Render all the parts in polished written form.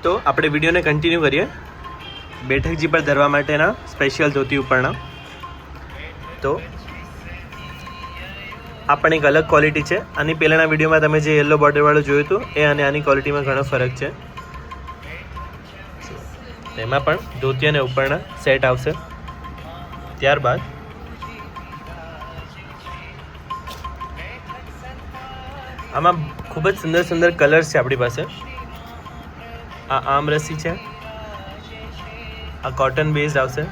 તો આપણે વિડીયોને કન્ટિન્યુ કરીએ. બેઠકજી પર ધરવા માટેના સ્પેશિયલ ધોતી ઉપરના. તો આ પણ એક અલગ ક્વોલિટી છે. આની પહેલાંના વિડીયોમાં તમે જે યલો બોર્ડરવાળું જોયું હતું એ અને આની ક્વોલિટીમાં ઘણો ફરક છે. તેમાં પણ ધોતી અને ઉપરના સેટ આવશે. ત્યારબાદ આમાં ખૂબ જ સુંદર સુંદર કલર્સ છે આપણી પાસે. આ આમરસી છે, આ કોટન બેઝડ આવશે.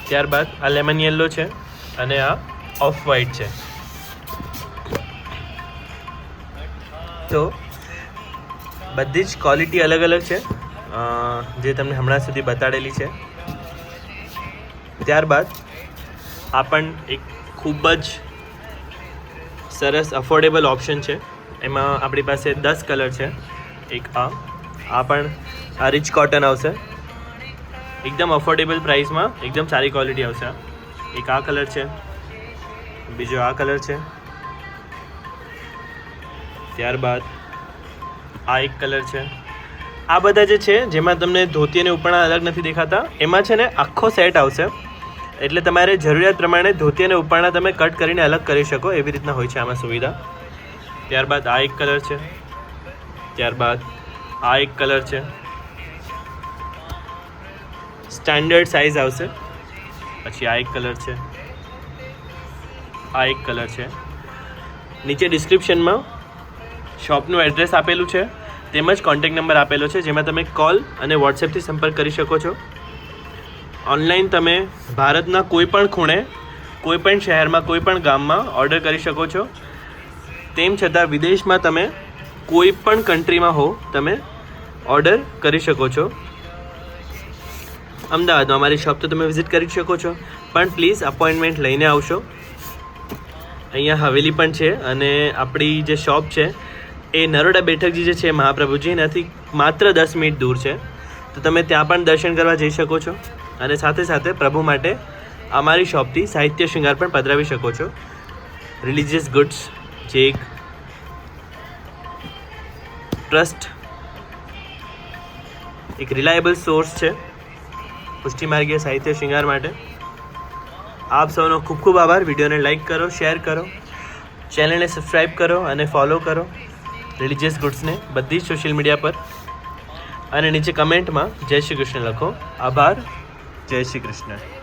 ત્યારબાદ આ લેમન યેલો છે અને આ ઓફ વ્હાઇટ છે. તો બધી જ ક્વોલિટી અલગ અલગ છે જે તમને હમણાં સુધી બતાડેલી છે. ત્યારબાદ આ પણ એક ખૂબ જ સરસ અફોર્ડેબલ ઓપ્શન છે. એમાં આપણી પાસે 10 કલર છે. એક આ પણ આ રિચ કોટન આવશે, એકદમ અફોર્ડેબલ પ્રાઇસમાં, એકદમ સારી ક્વોલિટી આવશે. એક આ કલર છે, બીજો આ કલર છે. ત્યારબાદ આ એક કલર છે. આ બધા જે છે જેમાં તમને ધોતી અને ઉપરના અલગ નથી દેખાતા, એમાં છે ને આખો સેટ આવશે. એટલે તમારે જરૂરિયાત પ્રમાણે ધોતી અને ઉપરના તમે કટ કરીને અલગ કરી શકો, એવી રીતના હોય છે આમાં સુવિધા. ત્યારબાદ આ એક કલર છે. ત્યારબાદ આ એક કલર છે. સ્ટાન્ડર્ડ સાઇઝ આવશે. પછી આ એક કલર છે. આ એક કલર છે. નીચે ડિસ્ક્રિપ્શનમાં શોપનું એડ્રેસ આપેલું છે, તેમજ કોન્ટેક્ટ નંબર આપેલો છે, જેમાં તમે કોલ અને વોટ્સએપથી સંપર્ક કરી શકો છો. ઓનલાઈન તમે ભારતના કોઈ પણ ખૂણે, કોઈ પણ શહેરમાં, કોઈ પણ ગામમાં ઓર્ડર કરી શકો છો. તેમ છતાં વિદેશમાં તમે કોઈ પણ કન્ટ્રીમાં હો, તમે ઓર્ડર કરી શકો છો. અમદાવાદમાં અમારી શોપ તો તમે વિઝિટ કરી શકો છો, પણ પ્લીઝ અપોઇન્ટમેન્ટ લઈને આવશો. અહીંયા હવેલી પણ છે અને આપણી જે શોપ છે એ નરોડા બેઠકજી જે છે મહાપ્રભુજી, એનાથી માત્ર 10 મિનિટ દૂર છે. તો તમે ત્યાં પણ દર્શન કરવા જઈ શકો છો અને સાથે સાથે પ્રભુ માટે અમારી શોપથી સાહિત્ય શૃંગાર પણ પધરાવી શકો છો. રિલિજિયસ ગુડ્સ જે એક ટ્રસ્ટ, એક રિલાયેબલ સોર્સ છે પુષ્ટિ માર્ગીય સાહિત્ય શૃંગાર માટે. આપ સૌનો ખૂબ ખૂબ આભાર. વિડીયોને લાઇક કરો, શેર કરો, ચેનલને સબસ્ક્રાઈબ કરો અને ફોલો કરો રિલિજિયસ ગુડ્સને બધી જ સોશિયલ મીડિયા પર. અને નીચે કમેન્ટમાં જય શ્રી કૃષ્ણ લખો. આભાર. જય શ્રી કૃષ્ણ.